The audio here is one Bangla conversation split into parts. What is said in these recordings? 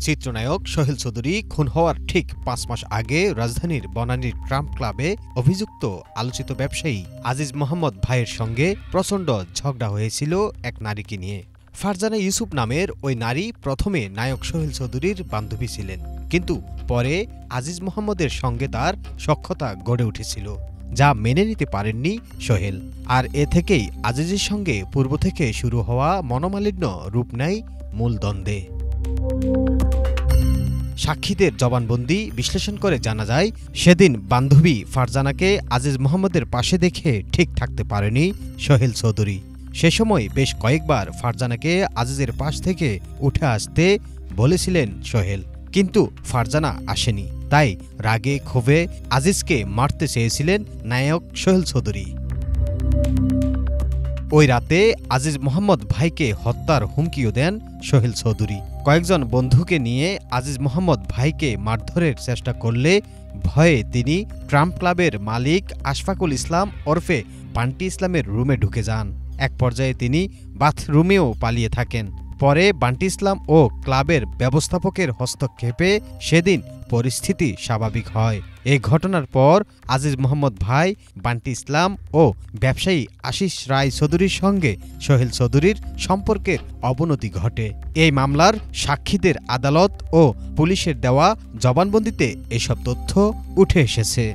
চিত্রনায়ক সোহেল চৌধুরী খুন হওয়ার ঠিক ৫ মাস আগে রাজধানীর বনানীর ট্রাম্প ক্লাবে অভিযুক্ত আলোচিত ব্যবসায়ী আজিজ মোহাম্মদ ভাইয়ের সঙ্গে প্রচণ্ড ঝগড়া হয়েছিল এক নারীকে নিয়ে। ফারজানা ইউসুফ নামের ওই নারী প্রথমে নায়ক সোহেল চৌধুরীর বান্ধবী ছিলেন, কিন্তু পরে আজিজ মোহাম্মদের সঙ্গে তার সখ্যতা গড়ে উঠেছিল, যা মেনে নিতে পারেননি সোহেল। আর এ থেকেই আজিজের সঙ্গে পূর্ব থেকে শুরু হওয়া মনোমালিন্য রূপ নেয় মূল দ্বন্দ্বে। সাক্ষীদের জবানবন্দি বিশ্লেষণ করে জানা যায়, সেদিন বান্ধবী ফারজানাকে আজিজ মোহাম্মদের পাশে দেখে ঠিক থাকতে পারেনি সোহেল চৌধুরী। সে সময় বেশ কয়েকবার ফারজানাকে আজিজের পাশ থেকে উঠে আসতে বলেছিলেন সোহেল, কিন্তু ফারজানা আসেনি। তাই রাগে ক্ষোভে আজিজকে মারতে চেয়েছিলেন নায়ক সোহেল চৌধুরী। ওই রাতে আজিজ মোহাম্মদ ভাইকে হত্যার হুমকিও দেন সোহেল চৌধুরী। কয়েকজন বন্ধুকে নিয়ে আজিজ মোহাম্মদ ভাইকে মারধরের চেষ্টা করলে ভয়ে তিনি ট্রাম্প ক্লাবের মালিক আশফাকুল ইসলাম ওরফে বান্টি ইসলামের রুমে ঢুকে যান। এক পর্যায়ে তিনি বাথরুমেও পালিয়ে থাকেন। পরে বান্টি ইসলাম ও ক্লাবের ব্যবস্থাপকের হস্তক্ষেপে সেদিন পরিস্থিতি স্বাভাবিক হয়। এই ঘটনার পর আজিজ মোহাম্মদ ভাই, বান্টি ইসলাম ও ব্যবসায়ী আশিস রায় চৌধুরীর সঙ্গে সোহেল চৌধুরীর সম্পর্কের অবনতি ঘটে। এই মামলার সাক্ষীদের আদালত ও পুলিশের দেওয়া জবানবন্দিতে এসব তথ্য উঠে এসেছে।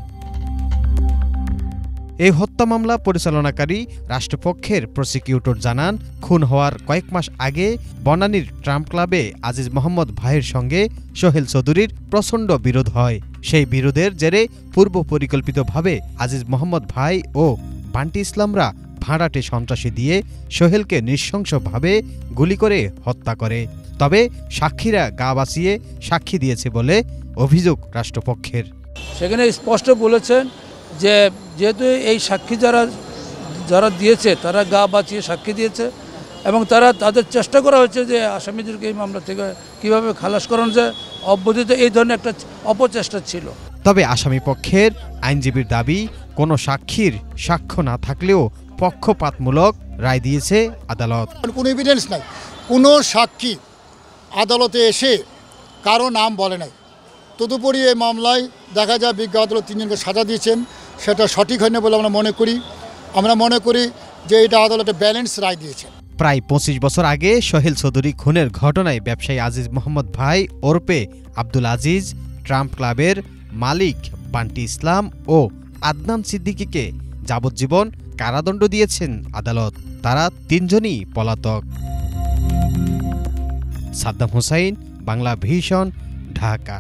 এই হত্যা মামলা পরিচালনাকারী রাষ্ট্রপক্ষের প্রসিকিউটর জানান, খুন হওয়ার কয়েক মাস আগে বনানীর ট্রাম্প ক্লাবে আজিজ মোহাম্মদ ভাইয়ের সঙ্গে সোহেল চৌধুরীর প্রচণ্ড বিরোধ হয়। সেই বিরোধের জেরে পূর্ব পরিকল্পিতভাবে আজিজ মোহাম্মদ ভাই ও বান্টি ইসলামরা ভাড়াটে সন্ত্রাসী দিয়ে সোহেলকে নৃশংসভাবে গুলি করে হত্যা করে। তবে সাক্ষীরা গা বাঁচিয়ে সাক্ষী দিয়েছে বলে অভিযোগ রাষ্ট্রপক্ষের। সেখানে স্পষ্ট বলেছেন যে যেহেতু এই সাক্ষী যারা দিয়েছে তারা গা বাঁচিয়ে সাক্ষী দিয়েছে এবং তাদের চেষ্টা করা হয়েছে যে আসামিদেরকে এই মামলা থেকে কীভাবে খালাস করানো যায়, অব্যাহত এই ধরনের একটা অপচেষ্টা ছিল। তবে আসামি পক্ষের আইনজীবীর দাবি, কোনো সাক্ষীর সাক্ষ্য না থাকলেও পক্ষপাতমূলক রায় দিয়েছে আদালত। কোনো এভিডেন্স নাই, কোনো সাক্ষী আদালতে এসে কারো নাম বলে নাই। তদুপরি এই মামলায় দেখা যায় বিজ্ঞ আদালত 3 জনকে সাজা দিয়েছেন, সেটা সঠিক হয়নি বলে আমরা মনে করি যে এটা আদালতে ব্যালেন্স রায় দিয়েছে। প্রায় 25 বছর আগে সোহেল চৌধুরী খুনের ঘটনায় ব্যবসায়ী আজিজ মোহাম্মদ ভাই ওরফে আব্দুল আজিজ, ট্রাম্প ক্লাবের মালিক বান্টি ইসলাম ও আদনান সিদ্দিকীকে যাবজ্জীবন কারাদণ্ড দিয়েছেন আদালত। তারা 3 জনই পলাতক। সাদ্দাম হোসাইন, বাংলা ভিশন, ঢাকা।